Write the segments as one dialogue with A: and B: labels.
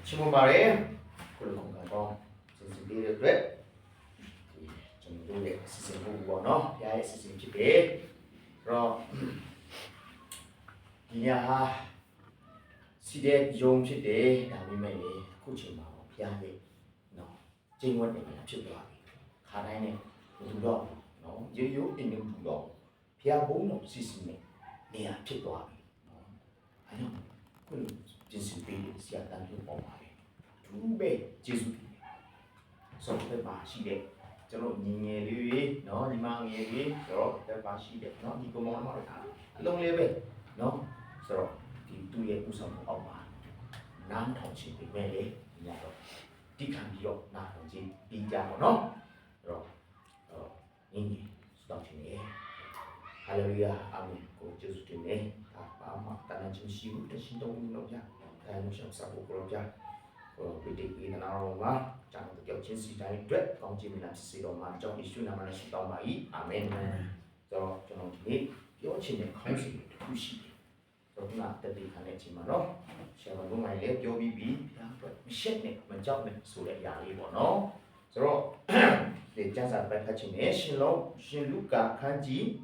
A: 친구 말에 그걸 건강하고 선생님들의 돼 정도의 시스템 보고너 야의 시스템 집에 그럼 이냐 시대 용 시대 다음에 고치마 야의 너 정원에 필요하게 가라네 누가 너 여유 있는 누가 비야 보는 시스템에 내야 필요하게 아니요 그 진실이 시작한 좀 엄하게 두 배 지수비 서로 마시게 저로 니에리 너 니망에리 저로 마시게 너 이거 뭐 말이야 롱레베 너 서로 뒤에 우선 엄마 난 통치 왜래냐로 디칸디요 나 통치 비자고 너 그럼 니니 수당치네 할렐루야 아멘 고 예수님의 아마 다른 진심을 대신동 놓자 다른 셔사고 그러자 위대히 나라로마 장도 겹친 시장이 돼 공지미나 시로만 좀 이슈나만 시도마이 아멘 저 저는 이 교친의 컨셉이 두시 저나 때리 가네지만요 제가 말에 교비비 미션네 먼저는 소리 야리 보노 저로 내 자사 백화치네 신루가 칸지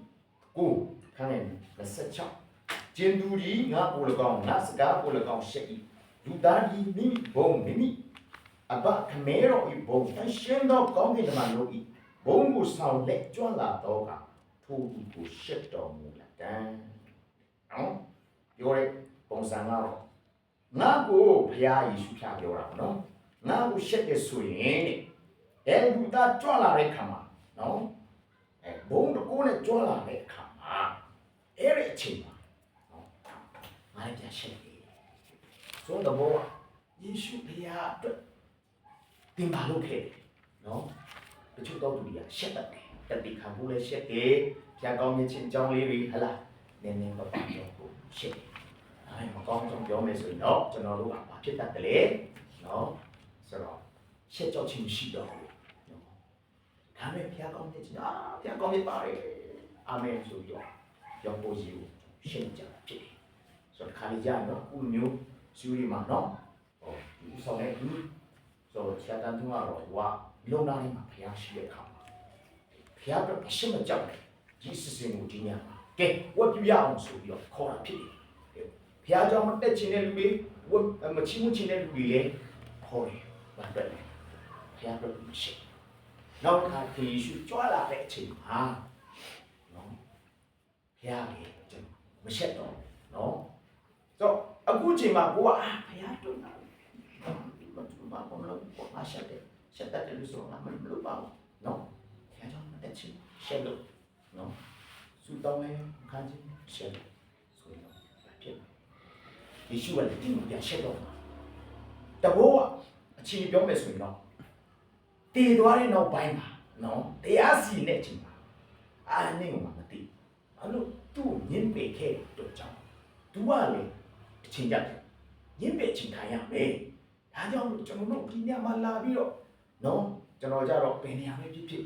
A: 고 칸엔 메시지 진두리 nga 올라가고 나스가 올라가고 셰이 루다리 미 봉미 아바 카메로 이 봉 단신도 거기만 놓이 봉고 사올래 쫄라도가 토이고 셰도 몰라다 요래 봉상하로 나고 배야 예수 펴겨라 너 나고 셰게 수인 애루다 쫄라래 카마 너 봉도 꼬네 쫄라래 카마 에레 치마 많이 셰게 소도 뭐 예수 배야 띵바로케 너 그쪽도 우리야 셰다 때디 간부래 셰게 자가면 진정리 할라 내내 거 빠져고 셰 아이 뭐 좀ပြောမယ်ဆိုရင်တော့ကျွန်တော်တို့ကဘာဖြစ်တတ်တယ်လဲနော်ဆိုတော့ရှက်ကြောက်ခြင်းရှိတော့နော်ဒါမဲ့ဘုရားကောင်းတဲ့ခြင်းဘုရားကောင်းတဲ့ပါတယ်အာမင်ဆိုပြီးတော့ပြောဖို့ရှိကိုရှင်းကြဖြစ်တယ်ဆိုတော့ခါလေးကြနော်ခုမျိုးဇူရီမှာနော်ဟိုဒီဆောင်တဲ့သူဆိုတော့ဆရာတန်သူကတော့ဟိုကလုံနာလေးမှာဘုရားရှိတဲ့ခါမှာဘုရားတော့အရှင်းမကြောက်တယ်ဒီစစ်စင်ကိုဒီညမှာကဲဝတ်ပြရအောင်ဆိုပြီးတော့ခေါ်တာဖြစ်တယ်ဘုရားကြောင့်မတက်ချင်တဲ့လူတွေဝတ်မချီးမချင်တဲ့လူတွေလည်းခေါ်တယ်ဘာတက်လဲဘုရားတော့မရှိနောက်တစ်ခါယေရှုကြွလာတဲ့အချိန်မှာနော်ဘုရားလည်းမရှက်တော့နော်ဆိုအခုချိန်မှာကိုကဘုရားတို့နာဘာမလို့ဘာရှက်တယ်ရှက်တတ်တယ်လို့ဆိုတော့မလို့ပါဘူးနော်ဘုရားကြောင့်မတက်ချင်ရှက်လို့နော်သူတောင်းလဲခန်းချင်းရှက်ဆိုတော့ဖြစ်ယေရှုကလည်းဒီလိုပြန်ရှက်တော့တဘောကအချိန်ပြောမယ်ဆိုရင်တော့တည်သွားတဲ့နောက်ပိုင်းမှာနော်တရားစီနဲ့ချိန်မှာအာနေကမသိအဲ့လိုသူ့ညင်ပေခဲ့တော့ကြောင်းသူကလေအချိန်ကြတယ်ညင်ပေချိန်ခံရမယ်ဒါကြောင့်ကျွန်တော်တို့ဒီညမှာလာပြီးတော့နော်ကျွန်တော်ကြတော့ဘယ်နေရာပဲဖြစ်ဖြစ်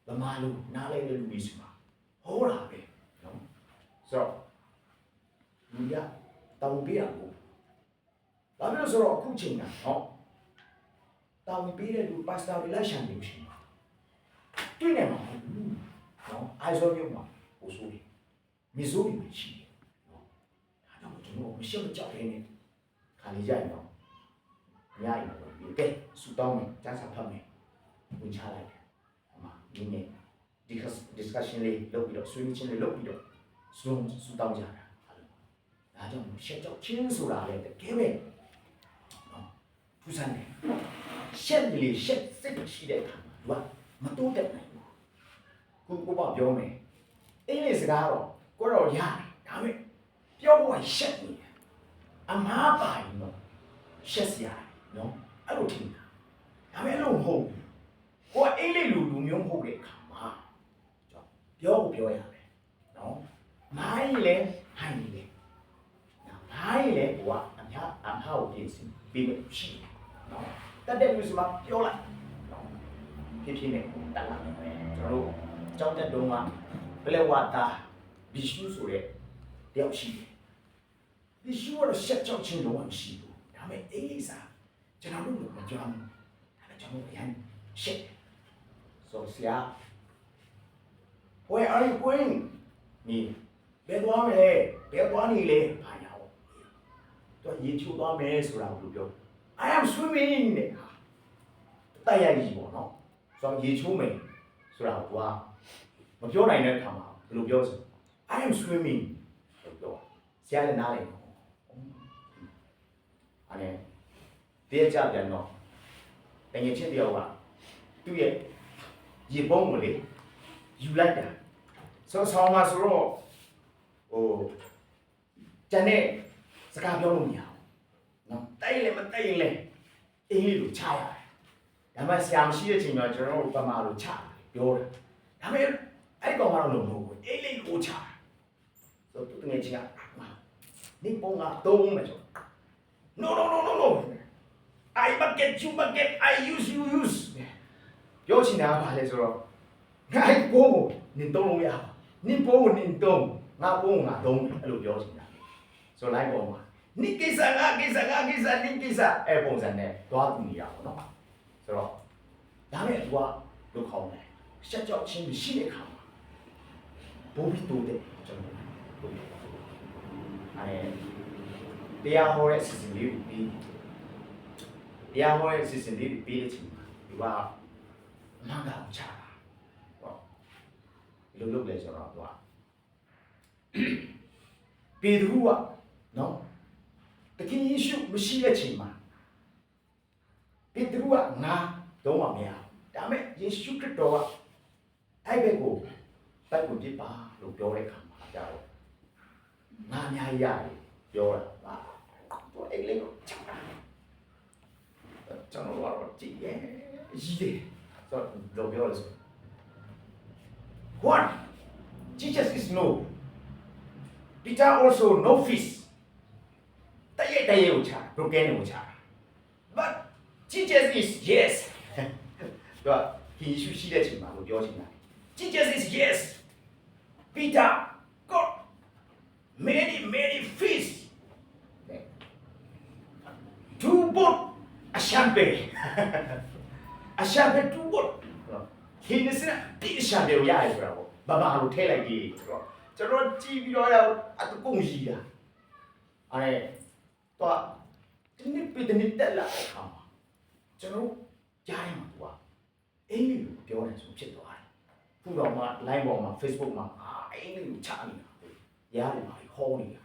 A: ဗမာလူနားလဲတဲ့လူကြီးစီမှာဟောတာပဲနော်ဆိုတော့လူရတောင်းပြရကိုဘာဖြစ်လို့ဆိုတော့အခုချိန်ကနော်တောင်းပြတဲ့လူပါစတာတွေလိုက်ရှာနေလို့ရှိမှာတွေ့နေမှာနော်အိုင်ဇောမျိုးမှာဟိုဆိုပြီးမီဇိုရီမှာရှိတယ်နော်ဒါကြောင့်ကျွန်တော်မရှက်မကြောက်ရင်းနဲ့ခါလေးကြရင်တော့ညရင်တော့ဒီကဲစူတောင်းမယ်ကြားစာဖတ်မယ်ဝင်ချလိုက်တယ်ဟိုမှာဒီနေ့ discussion လေးလုပ်ပြီးတော့ဆွေးနွေးခြင်းလေးလုပ်ပြီးတော့စူတောင်းကြတာဒါကြောင့်ရှက်ကြောက်ချင်းဆိုတာလည်းတကယ်ပဲနော်ထူးဆန်းတယ်ရှက်လေရှက်စိတ်ရှိတဲ့အခါမှာသူကမတိုးတက်နိုင်ဘူးကိုပြောမယ်အင်္ဂလိပ်စကားတော့ကိုတော့ရတယ်ဒါပေမဲ့ပြောဖို့ရှက်နေတယ်အမားပါရင်တော့ရှက်စရာနော်အဲ့လိုထင်တာဒါပေမဲ့အဲ့လိုမဟုတ်ဘူးကိုကအင်္ဂလိပ်လူမျိုးမဟုတ်တဲ့အခါမှာပြောရတယ်နော်မိုင်းလေဟိုင်းလေမိုင်းလေကအများအဟောက်ပြင်စီပြီးမရှိနော်တက်တဲ့လူစမှာပြောလိုက်နော်ဖြစ်ဖြစ်နဲ့တက်လာတယ်ကျွန်တော်တို့ကြောက်တဲ့တုန်းကဘယ်လဲဝါတာဘီရှုဆိုတဲ့တယောက်ရှိတယ်ဘီရှုကတော့ရှက်ကြောက်ခြင်းလုံးဝမရှိဘူးဒါပေမဲ့အေးစာ ကျွန်တော်တို့မကြောက်ဘူးဒါပေမဲ့ကျွန်တော်ရန်ရှစ်ဆိုဆရာ Where are you going นี่ဘယ်သွားမလဲဘယ်သွားနေလဲဘာညာပေါ့သူရေချိုးသွားမယ်ဆိုတာကိုပြော I am swimming တဲ့တိုက်ရိုက်ကြီးပေါ့နော်ဆိုတော့ရေချိုးမယ်ဆိုတာကိုကမပြောနိုင်တဲ့အခါမှာဘယ်လိုပြောစလဲ I am swimming လို့ပြောဆရာလည်းနားလည်တယ်အဲ့ဒီကြပြန်တော့တကယ်ချင်းတယောက်ကသူ့ရဲ့ရေပုံးကိုလေယူလိုက်တာဆိုတော့ဆောင်းမှာဆိုတော့ဟိုကျန်တဲ့စကားပြောလို့မရဘူးနော်တိုက်လည်းမတိုက်ရင်လည်းအင်္ဂလိပ်လိုချရတယ်ဒါမှဆရာမရှိတဲ့ချိန်မှာကျွန်တော်တို့ပမာလိုချပြောတယ်ဒါပေမဲ့အဲ့ကောင်ကတော့လုံးမဟုတ်ဘူးအင်္ဂလိပ်လိုချဆိုတော့သူငယ်ချင်းကနေပုံကသုံးမယ်ဆို No I bucket you bucket I use you use ပြောချင်တာပါလေဆိုတော့ငါ့ပုံကိုနင်သုံးလို့ရပါနင်ပုံကိုနင်သုံးငါပုံကိုငါသုံးအဲ့လိုပြောချင်တာဆိုလိုက်ပုံမှာနိကိစ္စငါကိစ္စနိကိစ္စအဲ့ပုံစံနဲ့သွားတူနေရပါတော့ဆိုတော့ဒါမဲ့သူကလုခေါင်းတယ်ရှက်ကြောက်ချင်းမရှိတဲ့ခါမှာဘိုးပြီးတိုးတဲ့ကျွန်တော်တို့အဲ့တရားဟောတဲ့စီစဉ်လေးကိုပြီးတရားဟောတဲ့စီစဉ်လေးကိုပြီးတဲ့အချိန်မှာဒီကမန်ကောင်ချတာဟောဘယ်လိုလုပ်လဲဆိုတော့သူကပေတရုကနော်တခင်ယေရှုမရှိတဲ့ချိန်မှာပေတရုကငါတော့မမရဒါပေမဲ့ယေရှုခရစ်တော်ကအဲ့ဘက်ကိုတိုက်ကိုပြပါလို့ပြောတဲ့အခါမှာကြာတော့ငါအများကြီးရတယ်ပြောတာတော့အဲ့လေးကိုချက်တာကျွန်တော်ကတော့ကြည့်ရဲ့ရေးတယ်ဆိုတော့ပြောလို့ What Jesus is no Peter also no fish တည့်ကိုချဘရိုကင်ကိုချ But Jesus is yes တော့ယေရှုရှိတဲ့ချိန်မှာကိုပြောချင်တာ Jesus is yes Peter got many fish two boat a champagne two boat ခင်းနေစရာဒီရှာတယ်ရရဆိုတာပေါ့ဘာလို့ထဲလိုက်ဒီဆိုတော့ကျွန်တော်ကြည့်ပြီးတော့အတူကုန်ကြီးတာအဲ့တော့ဒီနေ့ပြည်တဲ့တက်လာတဲ့အခါမှာကျွန်တော်ကြားရမှာသူကအင်္ဂလိပ်ကိုပြောတယ်ဆိုဖြစ်သွားတယ်ခုတော့မှ line ပေါ်မှာ Facebook မှာအင်္ဂလိပ်ကိုချနေတာရတယ်ပါဟောနေတာ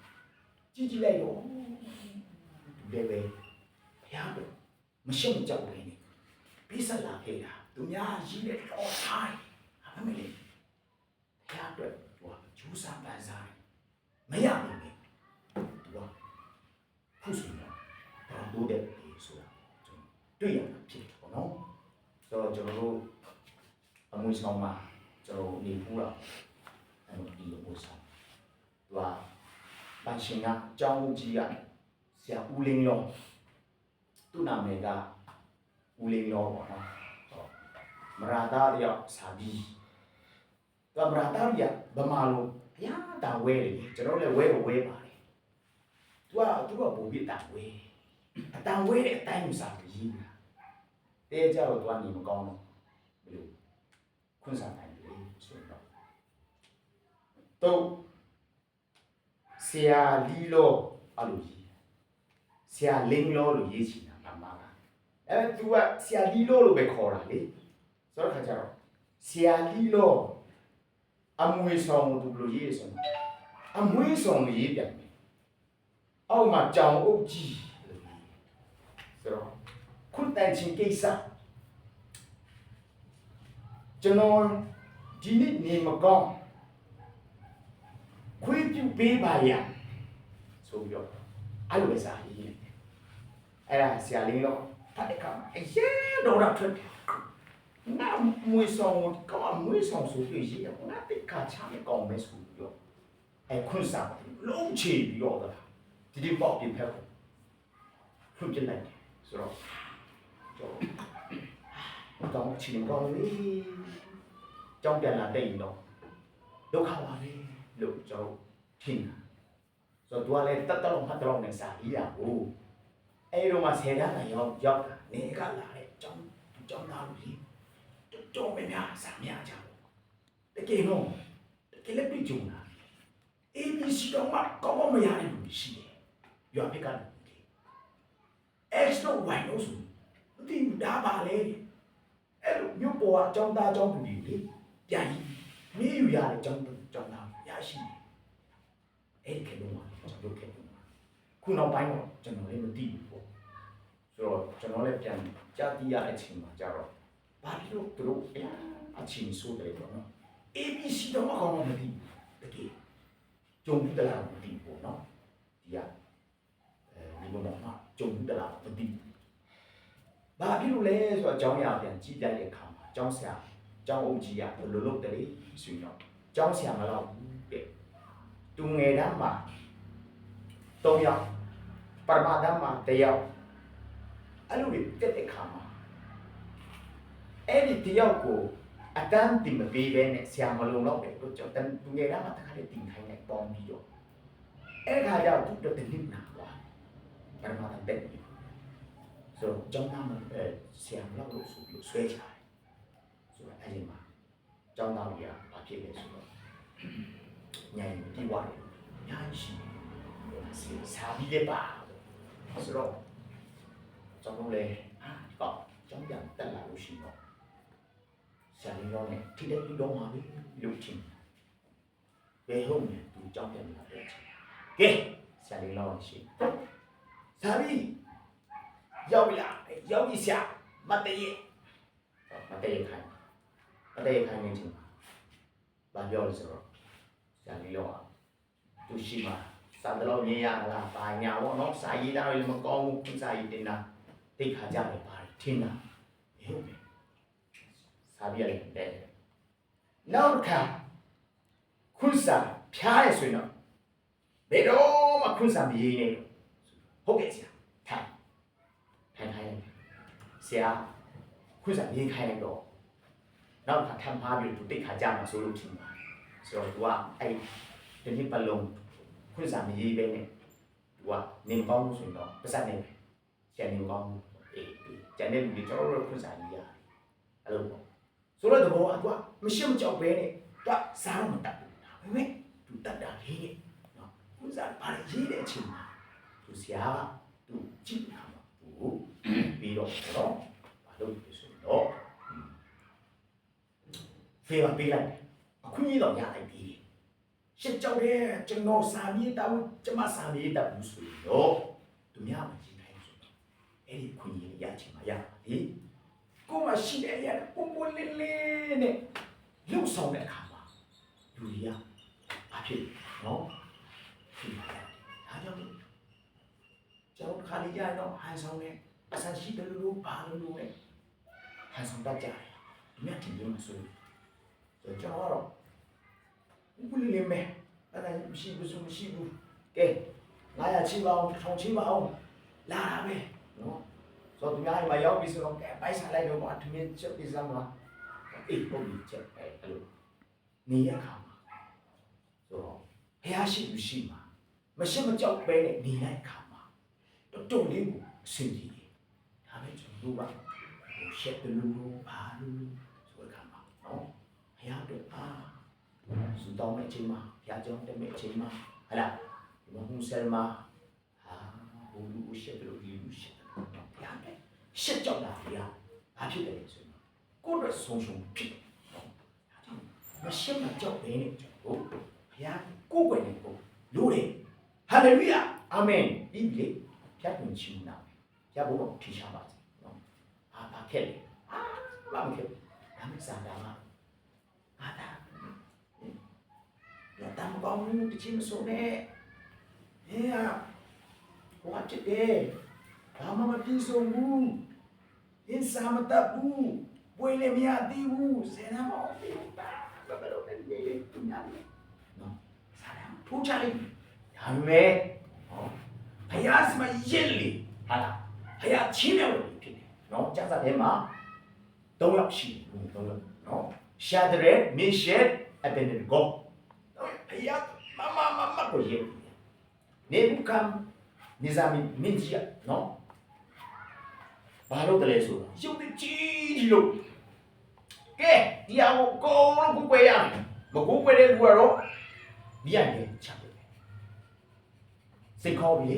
A: ကြည့်လိုက်တော့ဒီပဲဘုရားတော့မရှုံးကြောက်နေနေပြီးဆက်လာခဲ့တာသူများရေးတဲ့တော့ထိုင်အမေလေးဘုရားတော့ဂျူးဆန်ပန်းစားမရဘူးလေသူကခုဆိုတော့တော့တဲ့ဆိုတာတွေ့ရတာဖြစ်တယ်ပေါ့နော်ဆိုတော့ကျွန်တော်တို့အမွေဆောင်မှာကျွန်တော်နေပူတာအဲ့လိုဒီလိုဆောင်သူကပန်းရှင်ကအကြောင်းကြီးကဆရာဦးလင်းရောသူ့နာမည်ကဦးလင်းရောပေါ့နော်မရာသားတယောက်စာပြီးသူကမရာသားကြီးကဗမာလိုဘုရားတာဝဲတယ်ကျွန်တော်လည်းဝဲပါတယ်သူကဘုံပြတာဝဲအတန်ဝဲတဲ့အတိုင်းစာပြီးတဲကြတော့သူကနေမကောင်းဘူးဘယ်လိုခွန်းစားနိုင်တယ်ဆိုတော့တော့ဆရာလီလောအဲ့လိုကြီးဆရာလင်းလောလို့ရေးချင်တာမမကအဲ့သူကဆရာလီလောလို့ပဲခေါ်တာလေဆိုတော့ခါကျတော့ဆရာလီလောအမွေဆောင်သူဘယ်လိုရေးဆိုတော့အမွေဆောင်ရေးပြန်တယ်အောက်မှာကြောင်အုပ်ကြီးဆိုတော့ခုတန်ချင်းကိစ္စကျွန်တော်ဒီနေ့နေမကောင်းခွေးပြူပေးပါရဆိုပြီးတော့အဲ့လိုပဲစာရေးတယ်အဲ့ဒါဆရာလေးတော့ဖတ်တဲ့ကောင်အရေးတော့တော့ထွက်ငါမွေးဆောင်ကောင်မွေးဆောင်ဆိုပြီးရေးငါတိတ်ခါချမယ်ကောင်ပဲဆိုပြီးတော့အဲ့ခွန်းစာလုံးချပြီးတော့ဒီပေါက်ပြဖက်ဖွင့်ပြလိုက်ဆိုတော့တော့အချိန်ကောင်းလေကြောင်းပြန်လာတဲ့ရင်တော့ဒုက္ခပါပဲလို့ကျွန်တော်ထင်တာဆိုတော့သူကလည်းတက်တက်လုံးဖတ်တော့နေစာရေးရဘူး အဲ့တော့မှဆယ်တန်းရောက်တာနေကလာတဲ့ကျောင်းသားလူကြီးတော်မများစာများကြတော့တကယ်တော့တကယ်လည်းတွေ့ကြုံတာ ABC တော့မှကောင်းမရတဲ့လူရှိတယ်ရွာဖက်ကလူတွေ X တော့ Y လို့ဆိုမသိဘူးဒါပါလေအဲ့လိုမြို့ပေါ်ကအကြောင်းသားအကြောင်းလူတွေလေပြန်ပြီးမေးယူရတဲ့ကျောင်းသားရရှိတယ်အဲ့ဒီခေတ်တော့ကျွန်တော်ခေတ်တော့ခုနောက်ပိုင်းတော့ကျွန်တော်လည်းမသိဘူးပေါ့ဆိုတော့ကျွန်တော်လည်းပြန်ကြားသိရတဲ့အချိန်မှာကြတော့ဘာဖြစ်လို့သူတို့အချင်းဆိုးတယ်ပေါ့နော် ABC တော့မကောင်းမသိဘူးတကယ်ကြုံပြီးတလားမသိဘူးပေါ့နော်ဒီကဒီလိုတော့မှကြုံပြီးတလားမသိဘူးဘာဖြစ်လို့လဲဆိုတော့အကြောင်းအရာပြန်ကြည့်လိုက်တဲ့အခါမှာအကြောင်းဆရာအကြောင်းအုပ်ကြီးကဘယ်လိုလုပ်တယ်ဆိုတော့အကြောင်းဆရာမလောက်ဘူးတဲ့သူငယ်တန်းမှာ3ယောက်ပရမတန်းမှာ1ယောက်အဲ့လိုတက်တဲ့ခါမှာအဲ့ဒီ1ယောက်ကိုအတန်းတင်မပေးဘဲနဲ့ဆရာမလုံတော့ပဲတို့ကြောင့်သူငယ်တန်းမှာတခါလေတင်ခိုင်းလိုက်ပေါင်းပြီးတော့အဲ့ခါကျတော့သူတို့တင်နေတာကွာပရမတန်းတက်ပြီးဆိုတော့ကျောင်းသားမှာဆရာမလောက်လို့ဆိုပြီးဆွဲချတယ်ဆိုတော့အဲ့ဒီမှာကျောင်းသားကြီးကဘာဖြစ်လဲဆိုတော့ညင်ပြီးသွားတယ်ညာရှိစာပြီးလေပါဆိုတော့ကျွန်တော်လည်းတော့ကျောင်းပြန်တက်လာလို့ရှိတော့ဆရာလေးရောနဲ့ထိတဲ့ပြီးတော့မှာပြီလို့ချင်းဘယ်ဟုတ်လဲသူကျောင်းပြန်လာတဲ့ချင်းကဲဆရာလေးရောရှိစာပြီးရောက်ပြီလားရောက်ပြီဆရာမတည့်ခိုင်းနေချင်းဘာပြောလဲဆိုတော့ဆရာလေးရောသူရှိမှာစာတလုံးမြင်ရလားဘာညာပေါ့နော်စာရေးသားလည်းမကောင်းဘူးစာရေးတင်တာသိခါကြတယ်ပါထင်းတာဟုတ်ပြီစာပြရတယ်တဲ့နောက်တစ်ခါခွန်းစာဖြားရဆိုရင်တော့ဘယ်တော့မှခွန်းစာမရေးနဲ့ဟုတ်ကဲ့ဆရာထိုင်ဆရာခွန်းစာရေးခိုင်းလိုက်တော့နောက်တစ်ခါထပ်မှားပြီးသူသိခါကြမှာဆိုလို့ထင်ပါဆိုတော့သူကအဲ့ဒီနေ့ပလုံးခွင့်စာမရေးပဲနဲ့သူကနေမကောင်းဘူးဆိုရင်တော့ပတ်စံနေကျန်နေမကောင်းဘူးကျန်တဲ့လူတွေကျွန်တော်တို့ခွင့်စာရေးရတယ်အဲ့လိုပေါ့ဆိုတော့သဘောကသူကမရှိမကြောက်ပဲနဲ့သူကစားတော့မတတ်ဘူးဒါပေမဲ့သူတတ်တာလေးနဲ့နော်ခွင့်စာဘာလဲရေးတဲ့အချိန်မှာသူဆရာကသူကြည့်တာမှာသူပြီးတော့နော်ဘာလို့လဲဆိုတော့ဖေးပါပေးလိုက်အခွင့်အရေးတော့ရလိုက်ပြီရှစ်ကြောက်တယ်ကျွန်တော်စာမြေတောင်းကျမစာမြေတောင်းဆိုတော့သူများမကြည့်နိုင်ဆိုတော့အဲ့ဒီခွင့်ရရချင်မှရပါလေကိုမရှိတဲ့ရပုံပုံလေးလေးနဲ့လှုပ်ဆောင်တဲ့အခါမှာလူတွေကဘာဖြစ်နော်ဖြစ်ပါတယ်ဒါကြောင့်ကျွန်တော်ခါလေးရတော့ဟန်ဆောင်နဲ့အဆရှိတယ်လို့ဘာလို့လဲဟန်ဆောင်တတ်ကြတယ်ဒီမြတ်တင်လို့ဆိုတော့ကျွန်တော်ကတော့ဘူးလေးလေးမဲ့အဲ့ဒါမရှိဘူးကဲ900ချိပါအောင်1000ချိပါအောင်လာတာပဲနော်ဆိုတော့သူများအိမ်မှာရောက်ပြီဆိုတော့ကဲပိုက်စားလိုက်တော့အထမင်းချက်ပြီးစမ်းပါအေးပုံပြီးချက်အဲ့လိုနေရခါမှာဆိုတော့ဘုရားရှိသူရှိမှာမရှိမကြောက်ပဲနဲ့နေလိုက်ခါမှာတုံလေးကိုအဆင်ပြေတယ်ဒါပဲကျွန်တော်တို့ကရှက်တယ်လို့ဘာလို့ဆိုတဲ့ခါမှာနော်ဘုရားတို့စူတောင်းတဲ့အချိန်မှာဘုရားကျောင်းတက်တဲ့အချိန်မှာဟလာဒီမှာဟူဆယ်မှာဟိုလူရှက်တယ်လို့ဒီလူရှက်တယ်ဘုရားပဲရှက်ကြောက်တာဘုရားဘာဖြစ်တယ်လဲဆိုတော့ကိုယ်တော့ဆုံးရှုံးဖြစ်တယ်မရှက်မကြောက်ဘဲနဲ့ဟုတ်ဘုရားကိုယ်ွယ်နေကိုလို့တယ်ဟာလေလုယာအာမင်ဒီလေဖြတ်ဝင်ချင်တာဘုရားဘုရားထိရှာပါစေနော်ဘာခက်လဲဘာမခက်ဒါမှစားတာမှာတမ်းကောင်းတချင်းမစိုးနဲ့ဟဲ့ဟိုအချစ်တယ်ဘာမှမပြေဆုံးဘူးအင်းစာမတတ်ဘူးဘွေလည်းမရသေးဘူးဆယ်နာမအောင်ပြီဘာလို့လဲဒီညာနော်စားတယ်ထိုးချလိုက်ဒါပေမဲ့ဘုရားစမရက်လေဟာလားဘုရားချင်းတယ်ဖြစ်တယ်နော်ကျမ်းစာထဲမှာ3ယောက်ရှိတယ်3ယောက်နော်ရှာဒရက်မီရှက်အဘယ်နေဂိုဘုရားမကိုရေးနေဘူးကမ်နိဇာမီမင်းကြီးနော် ဘာလို့တလဲဆိုတော့ရုပ်ကြီးလို့ကဲဒီအောင်ကိုလုံးကိုွယ်ရမယ်မကိုွယ်တဲ့လူကတော့မြတ်ရဲ့ချပ်တယ်စိတ်ခေါ်ပြီ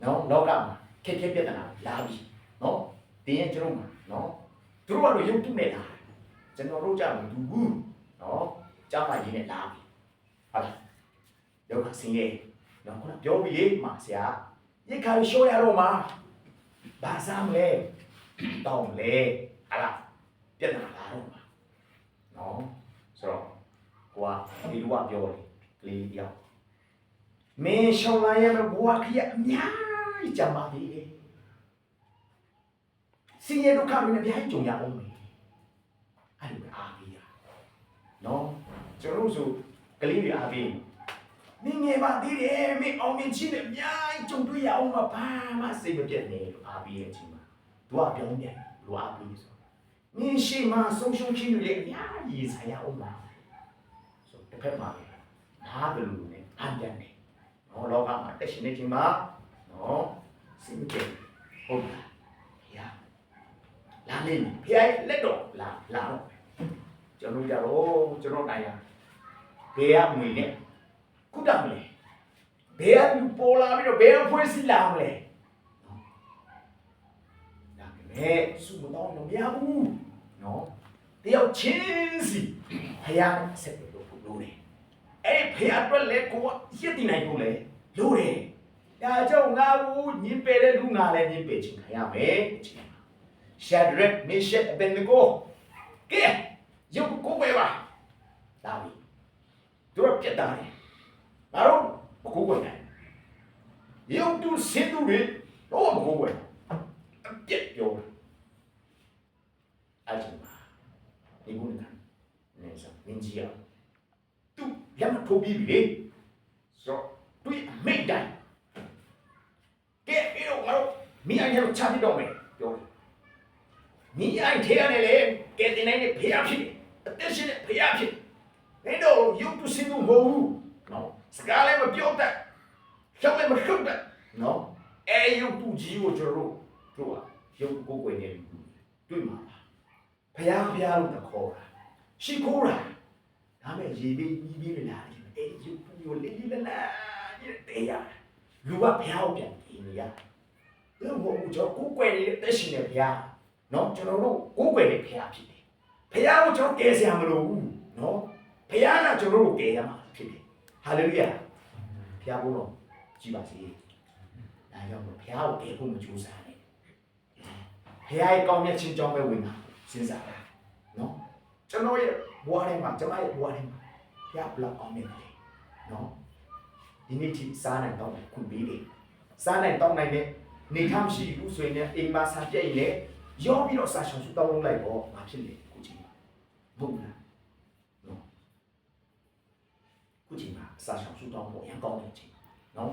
A: နော်လောကမှာခက်ပြဿနာလာပြီနော်တင်းရဲ့ကျွန်တော်မှာနော်သူတို့ကတော့ရုပ်တုနဲ့လာကျွန်တော်တို့ကြောင့်ဘူးနော်ကြားမှကြီးနဲ့လာပြီဟုတ်လားဒုက္ခဆင်းရဲနော်ခုနပြောပြီးလေမှာဆရာရိတ်ခါရှိုးရတော့မှာဘာစားမလဲတောင်းလေဟာလားပြဿနာလာတော့မှာနော်ဆိုတော့ကိုကဒီလူကပြောတယ်ကလေးတယောက်မင်းရှောင်းလာရမယ်ဘဝခရအများကြီးကြမ်းပါသေးတယ်ဆင်းရဲဒုက္ခတွေနဲ့အများကြီးကြုံရအောင်မယ်အဲ့လိုပဲအားပေးရနော်ကျွန်တော်တို့ဆိုကလေးတွေအားပေးမင်းငယ်ပါသေးတယ်မင်းအောင်မြင်ချင်းနဲ့အများကြီးကြုံတွေ့ရအောင်မှာဘာမှစိတ်မပြတ်နဲ့လို့အားပေးတဲ့အချိန်မှာသူကပြောင်းပြန်လူအားပေးဆိုမင်းရှိမှဆုံးရှုံးခြင်းတွေလည်းအများကြီးဆိုင်ရအောင်မှာဆိုတစ်ဖက်မှာနားဘယ်လိုလဲအန်ပြန်တယ်နော်လောကမှာတက်ရှင်နေခြင်းမှာနော်စိတ်မပြတ်ဟုတ်လားဘုရားလာနေဘုရားလက်တော့လာတော့ကျွန်တော်ကြတော့ကျွန်တော်နိုင်ရဘယ်ကမွေနဲ့ခုတမလဲဘယ်ကပေါ်လာပြီးတော့ဘယ်အဖွဲ့စီလာမလဲဒါကလည်းစုမတော့မရဘူးနော်တယောက်ချင်းစီဖယားဆက်လို့လို့တယ်အဲ့ဖယားအတွက်လည်းကိုရည်တည်နိုင်ဖို့လေလို့တယ်ဒါကြောင့်ငါဘူးညင်ပယ်တဲ့လူငါလည်းညင်ပယ်ချင်ခံရမယ်ရှာဒရက်မေရှက်အဘန်နီကိုကဲရုပ်ကိုပဲပါဒါပြီတို့ပြတ်တာလေငါတို့မကိုးကွယ်နိုင်ရုပ်တုစင်တုတွေတော့မကိုးကွယ်အပြက်ပြောအဲ့ဒီမှာဒီကုန်းကနေစားမင်းကြီးရသူရမထိုးပြီးပြီဆိုတွေ့အမိတ်တိုင်းကဲပြီးတော့ငါတို့မိအိုင်ရောချပြီးတော့မယ်ပြောတယ်မိအိုင်ထဲကနေလေကဲတင်နေတဲ့ဖေးဖြစ်အသက်ရှင်တဲ့ဖေးဖြစ်နေတော့ရုပ်တုစင်တုမဟုတ်ဘူးနော်စကားလည်းမပြောတတ်ရှောက်လည်းမရှုပ်တတ်နော်အဲရုပ်တုကြီးကိုကျွန်တော်တို့ကရုပ်ကိုယ်ကိုယ်နဲ့တွေ့မှာပါဖယားလို့တခေါ်တာရှိခိုးတာဒါမဲ့ရေပေးကြီးပေးလာတယ်အဲရုပ်တုကိုလေးလေးလာတဲ့ရလူကဖယားကိုပြန်ကြည့်နေရအဲ့ဘုံကျွန်တော်ကိုယ်ကိုယ်နဲ့တက်ရှင်နေဖယားနော်ကျွန်တော်တို့ကိုယ်ကိုယ်နဲ့ဖယားဖြစ်တယ်ဖယားကိုကျွန်တော်ကယ်ဆရာမလို့ဘူးနော်ဖယားကကျွန်တော်တို့ကယ်ရမှာဖြစ်တယ်ဟာလေလုယာဘုရားဘုန်းတော်ကြည်ပါစေဒါကြောင့်ဘုရားကိုတည်ဖို့မကြိုးစားနဲ့ဘုရားရဲ့ကောင်းမြတ်ခြင်းကြောင့်ပဲဝင်တာစဉ်းစားတာနော်ကျွန်တော်ရဲ့ဘဝထဲမှာကျွန်မရဲ့ဘဝထဲမှာဘုရားဘလောက်ကောင်းမြတ်တယ်နော်ဒီနေ့ထိစားနိုင်တော့ခွင့်ပေးတယ်စားနိုင်တော့နိုင်တဲ့နေထမရှိဘူးဆိုရင်အိမ်မှာစားပြည့်ရင်ရောပြီးတော့စားရှောင်စုတောင်းလုံးလိုက်တော့မဖြစ်လေခုချိန်မဟုတ်လားခုချိန်မှာစာရှောင်စုတောင်းဖို့အရင်ကောင်းတဲ့အချိန်နော်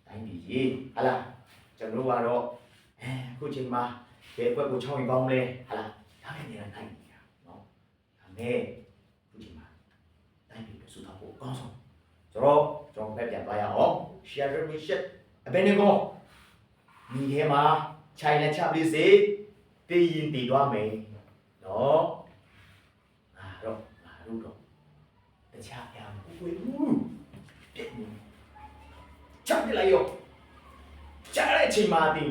A: တိုင်းပြည်ရေးဟာလားကျွန်တော်ကတော့ခုချိန်မှာဘယ်ဘက်ကိုချောင်းရင်ကောင်းလဲဟာလားဒါပဲနေရာနိုင်နေတာနော်ဒါနဲ့ခုချိန်မှာတိုင်းပြည်ကိုစုတောင်းဖို့အကောင်းဆုံးဆိုတော့ကျွန်တော်ဖက်ပြန်သွားရအောင် share mission အဘယ်နေကောဒီထဲမှာခြိုင်လက်ချပလေးစေတည်ရင်တည်သွားမယ်နော်ငါတို့တော့တခြားပြောင်းဝေးဘူးပြည့်နေချပ်လိုက်ရောချားတဲ့အချိန်မှာဒီ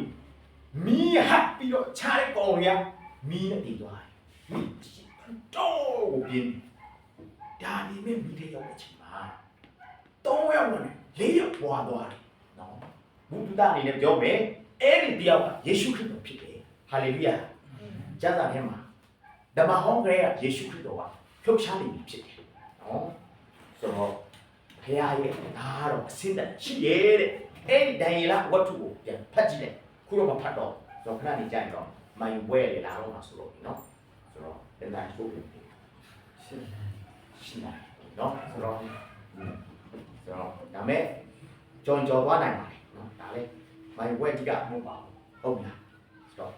A: မီးဟပ်ပြီးတော့ချားတဲ့ကောင်ရမီးနဲ့တည်သွားတယ်မီးတော့ပြင်းဒါဒီမဲ့မီးတဲ့ရောက်တဲ့အချိန်မှာ3ယောက်နဲ့4ယောက်ပွားသွားတယ်နော်ဘုရားအနေနဲ့ပြောမယ်အဲ့ဒီတယောက်ကယေရှုခရစ်တော်ဖြစ်တယ်ဟာလေလုယာကျမ်းစာထဲမှာဓမ္မဟောင်းကလေးကယေရှုခရစ်တော်ကဖြုတ်ချနိုင်ပြီဖြစ်တယ်နော်ဆိုတော့ဘုရားရဲ့ဒါတော့အစင်းသက်ရှိရဲ့တဲ့အဲ့ဒီဒံယေလဝတ္ထုကိုပြန်ဖတ်ကြည့်တယ်ခုတော့မဖတ်တော့ဆိုတော့ခဏနေကြရင်တော့မိုင်ဝဲလေလာတော့မှာဆိုတော့နော်ဆိုတော့ပြန်လာဖို့ပြင်ရှင်းလာနော်ဆိုတော့ဒါမဲ့ကြော်သွားနိုင်ပါတယ်နော်ဒါလည်းမိုင်ဝဲကြီးကမဟုတ်ပါဘူးဟုတ်လားဆိုတော့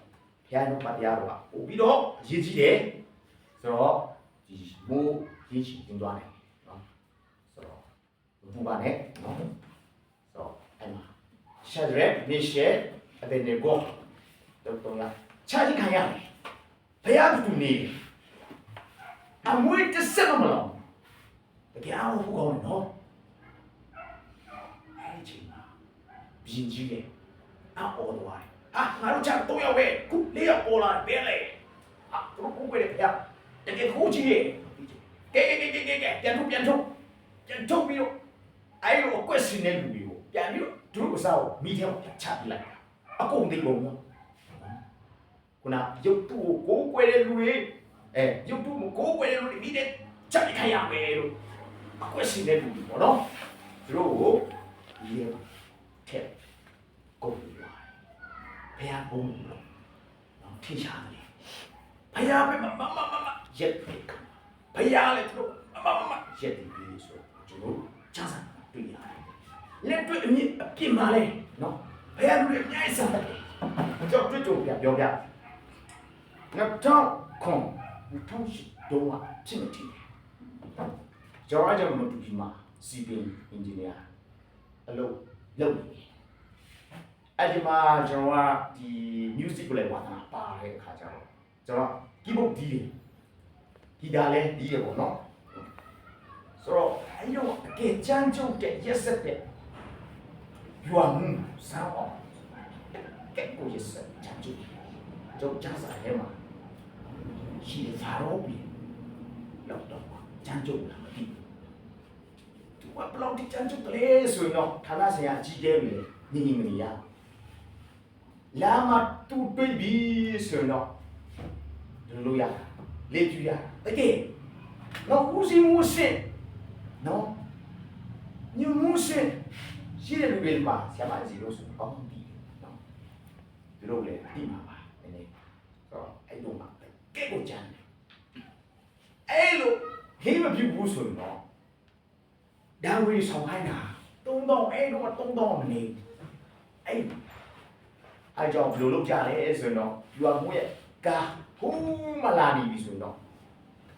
A: ဘုရားတို့တရားတော်ကပို့ပြီးတော့အရေးကြီးတယ်ဆိုတော့ဒီမိုးရေးချင်တင်သွားတယ်နော်ဆိုတော့ဘုရားနဲ့နော်ဆိုတော့အဲ့မှာရှာဒရက်မီရှယ်အဘယ်နေကို တော့ရချာကြီးခံရတယ်ဘုရားကသူနေအမွေတစ်စက်မလို့တကယ်အောင်ဟိုကောင်းနော်အဲ့ဒီချိန်မှာဘင်းကြီးလေအော်တော်သွားငါတို့ချတော့ရောက်ပဲခုလေးရောက်ပေါ်လာပဲလေသူတို့ကိုယ်ပဲဘုရားတကယ်ခိုးကြီးရဲ့ကဲပြန်ထုတ်ပြီးတော့အဲ့လိုအကွက်စင်းတဲ့လူတွေကိုပြန်ပြီးတော့သူတို့ကစားကိုမိထဲမှာချပြလိုက်အကုန်သိကုန်နော်ခုနရုပ်တုကိုကိုယ်ကွယ်တဲ့လူတွေရုပ်တုကိုကိုယ်ကွယ်တဲ့လူတွေဒီတဲ့ချက်ခိုင်းရမယ်လို့အကွက်စင်းတဲ့လူတွေပေါ့နော်သူတို့ကိုဒီရဲ့ထက်ကုန်ပြီးသွားဘုရားဘုံလို့နော်ထိရှာတယ်ဘုရားပဲမရက်ပြီဘုရားလည်းသူတို့မရက်ပြီဆိုကျွန်တော်ချမ်းသာတွေ့ရတယ်လက်တွေ့အမြင့်အပြစ်မှာလဲနော်ဘုရားလူတွေအများကြီးစားတယ်ကျွန်တော်တွေ့ကြုံပြောပြငါတော့ခွန်2008တော့ချင်းမတီးကျွန်တော်အကြမ်းမတူဒီမှာ civil engineer အလုပ်လုပ်နေအဲ့ဒီမှာကျွန်တော်ကဒီ music ကိုလည်းဝါသနာပါတဲ့အခါကျတော့ကျွန်တော် keyboard ဒီးတယ်ဂီတာလည်းဒီးတယ်ပေါ့နော်ဆိုတော့အဲ့လိုအကဲချမ်းကျုပ်တဲ့ရက်ဆက်တဲ့ရွာမှုစောင်းအောင်ကဲကိုရက်ဆက်ချမ်းကျုပ်ကျုပ်ချမ်းစာထဲမှာရှိတဲ့ဇာတော်ပြီးလောက်တော့ချမ်းကျုပ်လာမသိဘူးသူကဘလောက်ထိချမ်းကျုပ်ကလေးဆိုရင်တော့ဌာနဆိုင်ရာအကြီးကျယ်ပြီနေမနေရလာမတူတွေ့ပြီဆိုရင်တော့ဒီလိုရလေ့ကျူရတကယ်တော့ဦးစီးမှုစင်နော်ညမှုစင်ရှိတဲ့လူတွေမှာဆရာမစီလို့ဆိုတော့ကောင်းပြီနော်ဒီလိုလေဒီမှာပါနည်းနည်းဆိုတော့အဲ့လိုမှာကဲကိုကြမ်းတယ်အဲ့လိုဟင်းမပြဘူးဆိုရင်တော့ဒါဝေးဆောင်ခိုင်းတာ3000အဲ့တော့3000မနေအဲ့ကြောင့်ဘယ်လိုလုပ်ကြလဲဆိုရင်တော့ယူအမှုရဲ့ကာဟိုးမလာနေပြီဆိုရင်တော့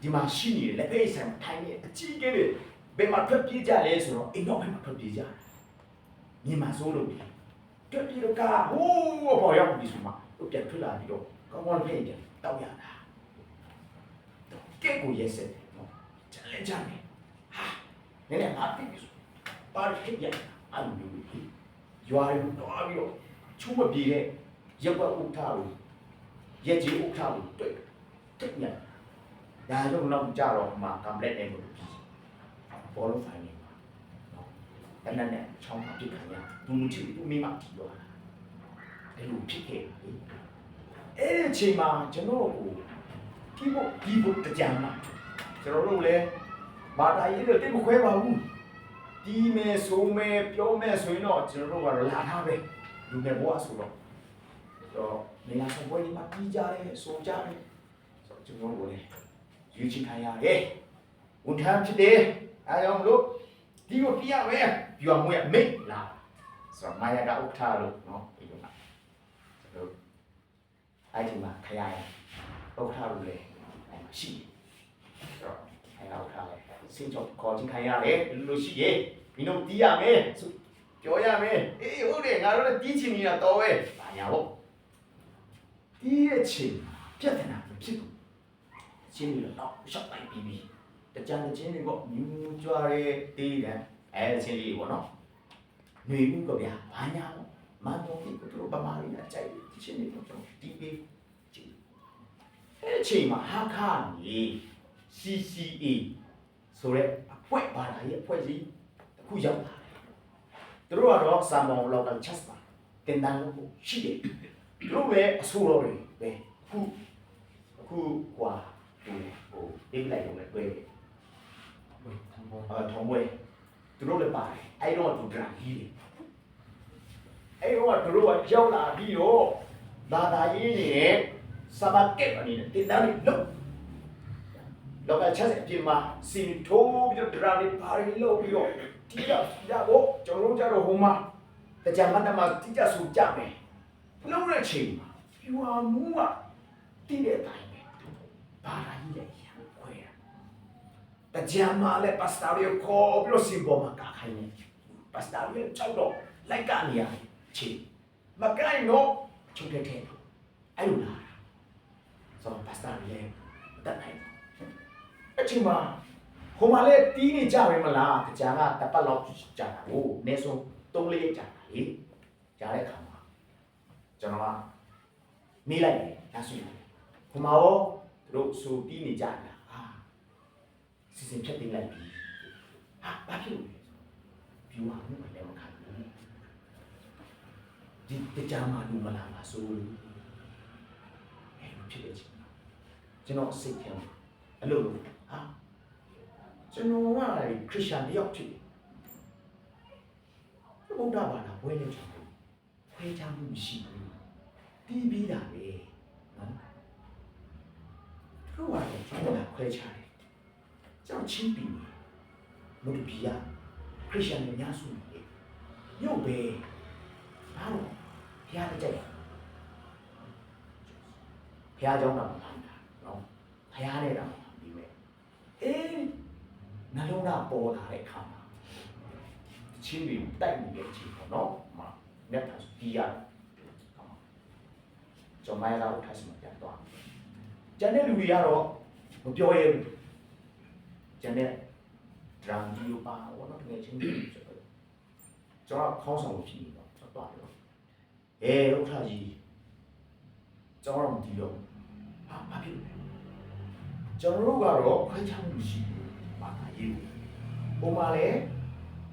A: ဒီမှာရှိနေတယ်လက်ဖေးဆိုင်ထိုင်နေအကြီးကြီးတွေဘယ်မှာထွက်ပြေးကြလဲဆိုတော့အိမ်တော့ဘယ်မှာထွက်ပြေးကြလဲညီမစိုးလို့ဒီထွက်ပြေးတော့ကာဟိုးပေါ်ရောက်ပြီဆိုမှတို့ပြန်ထွက်လာပြီးတော့ကောင်းကောင်းလေးပြန်တောက်ရတာကဲကိုရဲစက်တယ်နော်ချမ်းလဲချမ်းတယ်ဟာနည်းနည်းမသိပြီဆိုပါရစ်ရအဲ့လိုမျိုးရွာရုံတော့ပြီးတော့ချိုးမပြေတဲ့ရက်ွက်ဥထားလို့ရက်ကြီးဥထားလို့တွေ့တက်ညဒါကြောင့်တော့ကြတော့မှာ complete နဲ့လို့ပြီးဘောလုံးဖိုင်နေမှာနော်တနက်နဲ့ချောင်းမှာပြစ်ခံရဘူးချီဘူးမိမတီးတော့အဲ့လိုဖြစ်ခဲ့တယ်အဲ့ဒီအချိန်မှာကျွန်တော်ကိုဒီဘုတ်ကြမ်းမှာကျွန်တော်တို့လည်းဘာသာရေးတွေတိတ်မခွဲပါဘူးဒီမဲ့ဆိုမဲ့ပြောမဲ့ဆိုရင်တော့ကျွန်တော်တို့ကတော့လာထားပဲလူငယ်ဘဝဆိုတော့နေရာဆောင်ပွဲဒီမှာပြီးကြတယ်ဆိုကြတယ်ဆိုတော့ကျွန်တော်တို့လည်းယူချင်ခံရတယ်ဝန်ထမ်းဖြစ်တယ်အားကြောင့်မလို့ဒီကိုပြရမယ်ပြမွေးမိတ်လာဆိုတော့မာယာကဥထားလို့နော်ဒီလိုကဆိုတော့အဲ့ဒီမှာခရရဥထားလို့လေအဲ့မှာရှိဆိုတော့အဲ့ဒါဥထားလေစင်ကြောခေါ်ချင်းခံရတယ်လို့ရှိရဲ့မင်းတို့တီးရမယ်ဆိုပြောရမယ်အေးဟုတ်တယ်ငါတို့လည်းတီးချင်နေတာတော့ပဲဘာညာပေါ့တီးရဲ့ချိန်ပြဿနာမဖြစ်ဘူးချင်းတွေတော့ရှော့တိုင်းပြီးပြီတကြံချင်းတွေပေါ့မြူးကြွားတဲ့တေးတယ်အဲချင်းလေးပေါ့နော်ຫນွေမှုကဗျာဘာညာပေါ့မန်တော်ကြီးတို့ပမာရီနဲ့ကြိုက်ဒီချင်းတွေတော့တီးပြီးကြည့်အဲချိန်မှာဟာခါနေ CCA ဆိုရဲအဖွဲ့ဘာသာရေးအဖွဲ့ကြီးတစ်ခုရောက်လာတယ်သူတို့ကတော့စာမောင်လောက်တော့ချက်ပါတင်တန်းလို့ရှိတယ်သူတို့ပဲအဆိုးတော်တွေပဲအခုကွာဟိုတိတ်လိုက်တော့လည်းတွေ့တယ်ထုံးပွဲသူတို့လည်းပါတယ်အဲ့တော့သူဒရာကြီးတယ်အဲ့တော့သူတို့ကရောက်လာပြီးတော့ဘာသာရေးနဲ့စပါကက်အနေနဲ့တင်တန်းလေးလုပ်လောကချက်အပြင်မှာစင်ထိုးပြီးတော့ဒရာလေးပါရီလုပ်ပြီးတော့တိကျရဖို့ကျွန်တော်တို့ကြတော့ဟိုမှာတကြမတ်မှာတိကျဆူကြမယ်လုံးတဲ့ချိန်မှာပြူအောင်မူကတိတဲ့အတိုင်းပဲဘာသာရေးလည်းရံခွဲရတကြမှာလည်းပါစတာရီကိုခေါ်ပြီးတော့စင်ပေါ်မှာကာခိုင်းနေပါစတာရီကြောက်တော့လိုက်ကနေရချိန်မကိုင်းတော့ချုပ်တဲ့ထဲ အဲ့လိုလားဆိုတော့ pastor လည်းမတတ်နိုင်အချိန်မှာဟိုမှာလည်းတီးနေကြပဲမလားကြာကတပတ်လောက်ကြာတာကိုအနည်းဆုံး3-4ရက်ကြာတာလေကြာတဲ့အခါမှာကျွန်တော်ကမေးလိုက်တယ်ဒါဆိုရင်ဟိုမှာရောတို့ဆိုတီးနေကြတာဟာစီစဉ်ဖြတ်သိမ်းလိုက်ပြီဟာဘာဖြစ်လို့လဲဖြူဟာဘူးလည်းမခံဘူးဒီကြာမှလူမလာပါဆိုလို့အဲ့လိုဖြစ်တဲ့ချိန်ကျွန်တော်စိတ်ထဲမှာအဲ့လိုဟာကျွန်တော်ကခရစ်ယာန်တယောက်ဖြစ်တယ်ဘုရားဘာသာဝဲနေချင်တယ်ခွဲခြားမှုမရှိဘူးတီးပြီးတာပဲနော်သူကလည်းကျွန်တော်ခွဲခြားတယ်ကျွန်တော်ချင်းပြီးမတူပြရခရစ်ယာန်များစုနေရုပ်ပဲဘာလို့ဘုရားကြိုက်ဘုရားကြောင့်တော့မှန်တာနော်ဘုရားနဲ့တော့ဒီမဲ့အေးနှလုံးသားပေါ်လာတဲ့အခါမှာချင်းတွေတိုက်နေတဲ့အချိန်ပေါ့နော်မှမြတ်တာဒီရကျွန်မရတော့ထားစမှာပြန်သွားကျန်တဲ့လူတွေကတော့မပြောရဲဘူးကျန်တဲ့ဒရမ်ဒီယိုပါဘောနော်ငယ်ချင်းတွေကျွန်တော်ခေါင်းဆောင်ဖြစ်နေတော့ကျွန်တော်တော့ဥထာကြီးကျွန်တော်မဒီတော့ဘာဖြစ်လဲကျွန်တော်တို့ကတော့ခွဲခြားမှုရှိဘူးဘာသာရေးပုံမှန်လဲ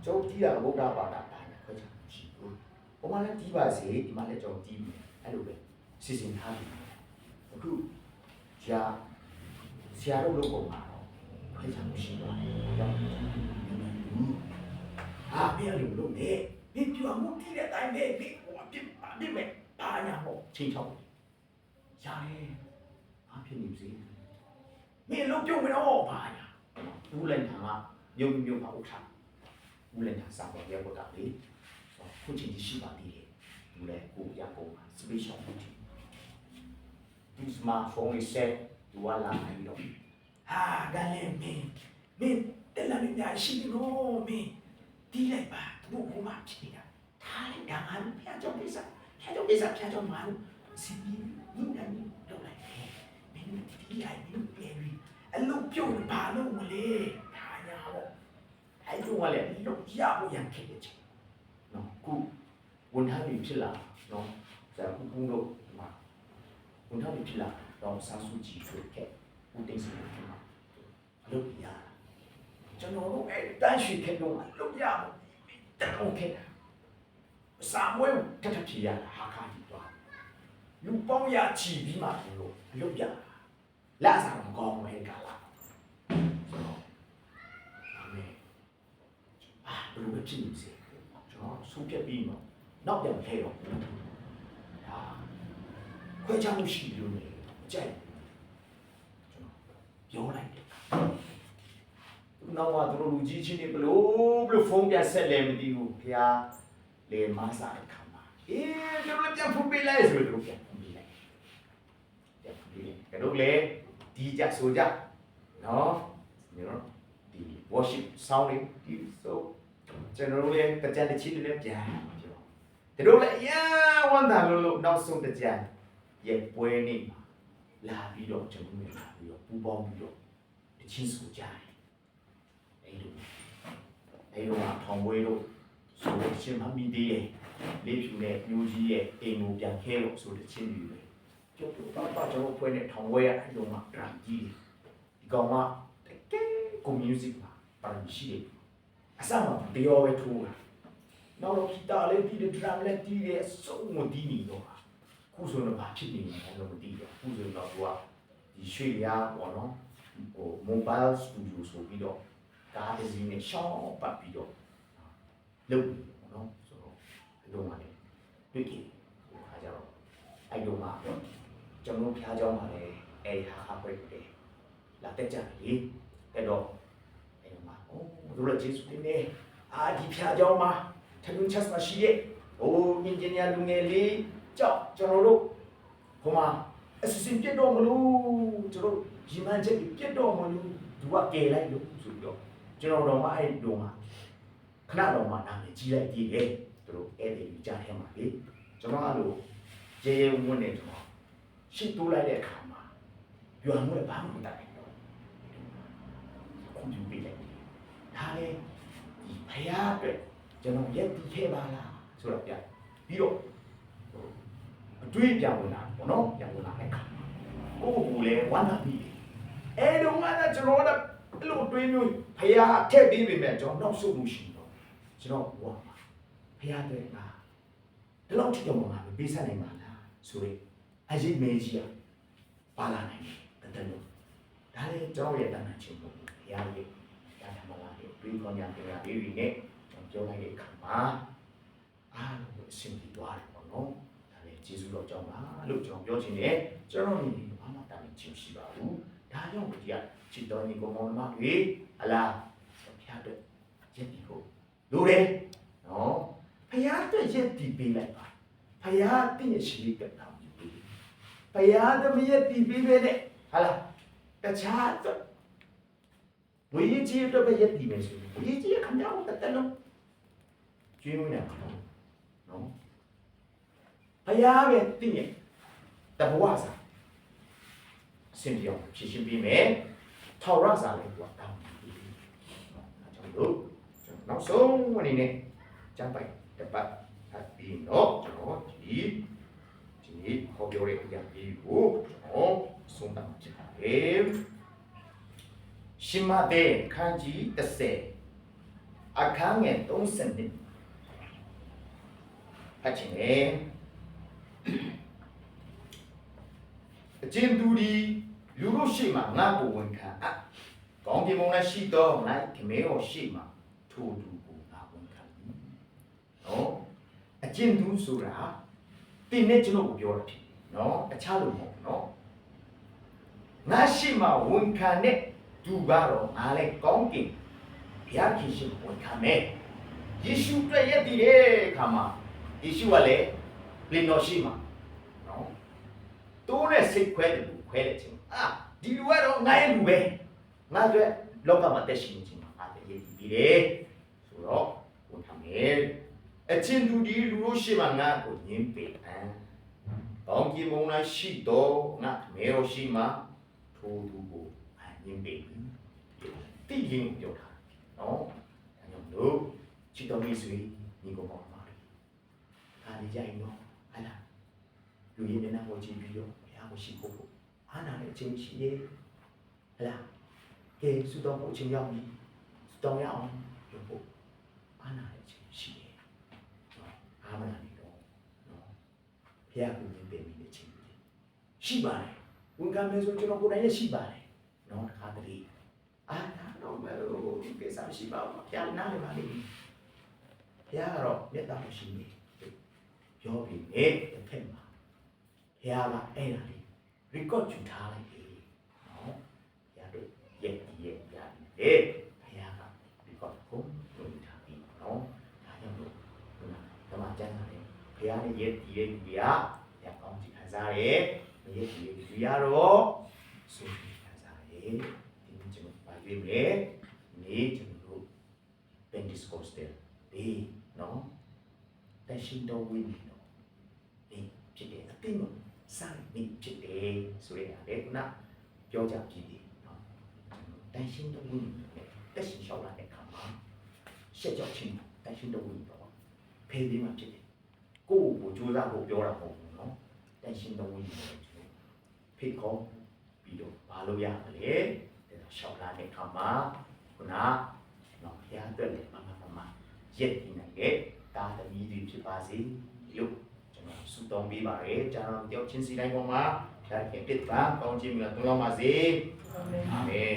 A: ကျွန်တော်တီးတာဗုဒ္ဓဘာသာပိုင်းခွဲခြားမှုရှိဘူးပုံမှန်လဲတီးပါစေဒီမှာလဲကျွန်တော်တီးမယ်အဲ့လိုပဲစီစဉ်ထားပြီအခုဆရာတို့လုပ်ပုံမှာတော့ခွဲခြားမှုရှိသွားတယ်ရောက်ဟာပြရလို့လုပ်နေဒီပြောမှုတီးတဲ့အတိုင်းပဲဒီဟိုအပြစ်ပါပြစ်မဲ့ဘာညာဟောချိန်ချောက်ရတယ်ဘာဖြစ်နေစေမင်းလုံးပြုံးမတော့ဘာညာဘူးလည်းထာကမြုံပါဥထားဘူးလည်းထာစာပေါ်ရက်ပေါ်တာလေခုချိန်ကြီးရှိပါသေးတယ်ဘူးလည်းကိုရကုန်ပါ special duty ဒီ smartphone is set သူကလာပြီးတော့ဟာဒါလည်းမင်းတယ်လာမင်းရှိလို့မင်းတီးလိုက်ပါဘုကမှဖြစ်နေတာထားလိုက်တာငါဖျားကြောင့်ကိစ္စဖျားကြောင့်မှာလို့စီပြီးဒီနေ့တော့လိုက်မင်းတီးလိုက်မင်းပြေပြီးအလုပ်ပြုတ်ဘာလို့မလဲဒါညာပေါ့အဲ့ဒီကလည်းလုပ်ရဖို့ရန်ခက်တဲ့ချိန်နော်ခုဝန်ထမ်းတွေဖြစ်လာနော်ဇာခုတို့မှာဝန်ထမ်းတွေဖြစ်လာတော့စာစုကြည့်ဖို့ကဲဦးသိန်းစံဖြစ်မှာလုပ်ရကျွန်တော်တို့အဲ့တန်းရှိခဲ့တော့လုပ်ရဖို့တောင်းခဲ့တာစာမွေးတက်ဖြစ်ရဟာခါကြည့်သွားလူပေါင်းရချီပြီးမှလို့လုပ်ရလာစားမကောင်းဘူးဟဲ့ကလာဆိုတော့အမေဘယ်လိုဖြစ်နေစေကျွန်တော်ဆုံးဖြတ်ပြီးတော့နောက်ပြန်ထဲတော့ဟာခွဲခြားမှုရှိလို့နေကြိုက်ကျွန်တော်ပြောလိုက်တယ်နောက်မှသူတို့လူကြီးချင်းတွေဘလို့ဖုန်းပြန်ဆက်လဲမသိဘူးခင်ဗျာလေမစားတဲ့ခါမှာကျွန်တော်ပြန်ဖုန်းပေးလိုက်ဆိုတော့ပြန်ဖုန်းပေးလိုက်ကတော့လေဒီကြဆိုကြနော်ဒီ worship sound ဒီဆိုကျွန်တော်လည်းတကြတဲ့ချင်းတွေလည်းပြန်ပြောတို့လည်းဝန်တာလို့နောက်ဆုံးတကြရဲ့ပွဲနေမှာလာပြီးတော့ကျွန်တော်လည်းလာပြီးတော့ပူပေါင်းပြီးတော့တချင်းဆိုကြတယ်အဲ့လိုထောင်ဝဲလို့ဆိုတော့ရှင်မမီသေးတယ်လေးဖြူနဲ့မျိုးကြီးရဲ့အိမ်ကိုပြန်ခဲလို့ဆိုတဲ့ချင်းတွေပဲကျုပ်တို့တော့ကျွန်တော်ဖွဲ့နဲ့ထောင်ဝဲရအဲ့လိုမှဒရမ်ကြီးဒီကောင်ကတကယ်ကို music ပါပါရှိတယ်အစမှပြောပဲထိုးတာနောက်တော့ဂီတာလေးတီးတယ်ဒရမ်လေးတီးတယ်စုံမတီးနေတော့ခုဆိုတော့ဘာဖြစ်နေလဲလို့မသိတော့ခုဆိုတော့သူကဒီရွှေရပေါ့နော်ဟို mobile studio ဆိုပြီးတော့ကားတစ်စီးနဲ့ရှောင်းပတ်ပြီးတော့လုပ်ပေါ့နော်ဆိုတော့အလုံးပါလေတွေ့ကြည့်ခါကြတော့အဲ့လိုမှကျွန်တော်ဖျားကြောင်းပါလေအဲ့ဟာပွဲတယ်လာတက်ကြလေအဲ့တော့အဲ့လိုမှတို့လည်းကျေးဇူးတင်နေဒီဖျားကြောင်းမှာထပ်ချက်မရှိရဲ့အင်ဂျင်နီယာလူငယ်လေးကြောက်ကျွန်တော်တို့ဟိုမှာအစီအစဉ်ပြတ်တော့မလို့ကျွန်တော်ရီမန်ချက်ပြတ်တော့မလို့သူကကယ်လိုက်လို့ဆိုပြီးတော့ကျွန်တော်တော့မှအဲ့တော့မှခဏတော့မှနာမည်ကြီးလိုက်သေးတယ်သူတို့အဲ့ဒီကြားထဲမှာလေကျွန်တော်အဲ့လိုရေရေဝန်းနေကျွန်တော် ရှစ်တိုးလိုက်တဲ့အခါမှာရွာမှုလည်းဘာမှမတတ်နိုင်တော့ခွန်ပြုပေးလိုက်တယ်ဒါလေဒီဖယားအတွက်ကျွန်တော်ရက်ပြီးခဲ့ပါလားဆိုတော့ပြပြီးတော့အတွေးပြောင်းလာပေါ့နော်ပြောင်းလာတဲ့အခါကိုယ့်ကိုယ်လည်းဝမ်းသာပြီးအဲ့တော့ကကျွန်တော်တို့အဲ့လိုတွေးမျိုးဖယားထည့်ပေးပေမဲ့ကျွန်တော်နောက်ဆုတ်လို့ရှိတော့ကျွန်တော်ဘဝမှာဖယားတဲ့ကဒီလောက်ထိတော့မပေးဆက်နိုင်ပါလားဆိုရင်အရေးမေးကြီးอ่ะပါလာနိုင်တယ်တလို့ဒါလည်းကျွန်တော်ရဲ့တဏ္ဍာချင်းပေါ့ဘုရားရဲ့ဒါဓမ္မလာရဲ့တွေးခေါ်ညာတရားလေးတွေနဲ့ကျွန်တော်ပြောလိုက်တဲ့အခါမှာအားလုံးအဆင်ပြေသွားတယ်ပေါ့နော်ဒါလည်းကျေးဇူးတော်ကြောင့်ပါလို့ကျွန်တော်ပြောချင်တယ်ကျွန်တော်နေဘာမှတာဝန်ချင်းရှိပါဘူးဒါကြောင့်ဘုရားချစ်တော်ညီကောင်မောင်မတွေအလားဘုရားအတွက်ရက်တီဖို့လိုတယ်နော်ဘုရားအတွက်ရက်တီပေးလိုက်ပါဘုရားတင့်ရှိကတောင်းပြီးဘုရားသမီးရဲ့တီးပေးတဲ့ဟာလားတခြားတော့ဝိကြီးတော့ပဲရက်တီးမယ်ဆိုဝိကြီးခမရတော့တက်လို့ကျွေးမနေဘူးနော်ဘုရားပဲတင့်ရဲ့တဘဝစာအစင်ပြောင်းဖြည့်ရှင်းပေးမယ်ထောက်ရစာလေးတော့တောင်းပြီးကျွန်တော်နောက်ဆုံးအနေနဲ့ကျမ်းပိုက်တပတ်ပြီးတော့ကျွန်တော်ဒီဟောပြောတဲ့အရာလေးကိုကျွန်တော်ဆုံးသတ်ဖြစ်ပါတယ်ရှင်မတဲ့ခန်းကြီး30အခန်းငယ်30နှစ်ဖတ်ချင်တယ်အကျဉ်သူဒီလူတို့ရှိမှငါ့ကိုဝန်ခံအပ်ကောင်းကင်ဘုံ၌ရှိသောငါခမဲတော်ရှိမှထိုသူကိုငါဝန်ခံပြီနော်အကျဉ်သူဆိုတာတင်းနဲ့ကျွန်တော်ကိုပြောတာဖြစ်နော်တခြားလို့မဟုတ်နော်ငါရှိမှဝန်ခံတဲ့သူကတော့ငါလည်းကောင်းကင်ဘုရားခင်ရှိဝန်ခံမယ်ယေရှုအတွက်ရည်တည်တဲ့အခါမှာယေရှုကလည်းလင်တော်ရှိမှနော်တိုးနဲ့စိတ်ခွဲတယ်လို့ခွဲတဲ့ချင်းဒီလူကတော့ငါရဲ့လူပဲငါတို့လောကမှာတက်ရှိနေချင်းမှာငါလည်းရည်တည်ပြီးတယ်ဆိုတော့ဝန်ခံမယ်အချင်းသူဒီလူတို့ရှိမှငါ့ကိုညင်းပေကောင်းကင်ဘုံ၌ရှိတော့ငါမေရောရှိမှထိုသူကိုညင်းပေတိရင်ပြောတာနော်ဒါကြောင့်လို့ချစ်တော်မိတ်ဆွေညီကောင်မောင်မတွေဒါဒီကြိုင်နော်ဟာလားလူရင်းနဲ့ဟောကြည့်ပြီးတော့ဘုရားကိုရှိဖို့အားနာတဲ့အချင်းရှိရဲ့ဟာလားကဲစုတော်ဖို့အချင်းရောက်ပြီစုတော်ရအောင်လုပ်ဖို့အားနာတဲ့အချင်းရှိရဲ့အားမနာနေတော့နော်ဘုရားကိုညင်းပေမိတဲ့ချင်းရှိပါတယ်ဝန်ခံမယ်ဆိုကျွန်တော်ကိုယ်တိုင်လည်းရှိပါတယ်နော်တခါတည်းတော့ဘယ်လိုကိစ္စရှိပါ့မလဲဘုရားနားလည်ပါလိမ့်မယ်ဘုရားကတော့မေတ္တာရှိနေပြောပြီးတဲ့ဖက်မှာဘုရားကအဲ့ဒါလေး record ယူထားလိုက်ပြီနော်ဘုရားတို့ရဲ့ရတယ်ဘုရားက record ကိုယူထားပြီနော်ဒါကြောင့်လို့ဓမ္မကျမ်းစာလေးဘုရားနဲ့ရဲ့လူတွေကကောင်းချီးခံစားရဲမရဲ့လူတွေကတော့ဆိုပြီးခံစားရဲဒီကျွန်တော်ပါပြီလေနေကျွန်တော်Pentecostal ဒီနော်တရှိတော်ဝိညာဉ်တော်ဒီဖြစ်တဲ့အသိဉာဏ်စာမိဖြစ်တယ်ဆိုရတဲ့ခုနပြောကြပြီနော်တရှိတော်ဝိညာဉ်နဲ့တက်ရှိလျှောက်လာတဲ့အခါမှာရှက်ကြောက်ခြင်းတရှိတော်ဝိညာဉ်တော်ဖေးပြီးမှဖြစ်တယ်ကိုယ့်ကိုကြိုးစားဖို့ပြောတာမဟုတ်ဘူးနော်တရှိတော်ဝိညာဉ်တော်ဖိတ်ခေါ်ပြီးတော့ဘာလို့ရမလဲတဲ့လျှောက်လာတဲ့အခါမှာခုနနော်ဘုရားအတွက်လည်းမရက်ပြီးနိုင်တဲ့တာသမီးတွေဖြစ်ပါစေလို့ကျွန်တော်ဆုတောင်းပေးပါရစေကျွန်တော်တယောက်ချင်းစီတိုင်းပေါ်မှာဘုရားခင်ပြစ်ပါကောင်းခြင်းများတော်ပါစေအာမင်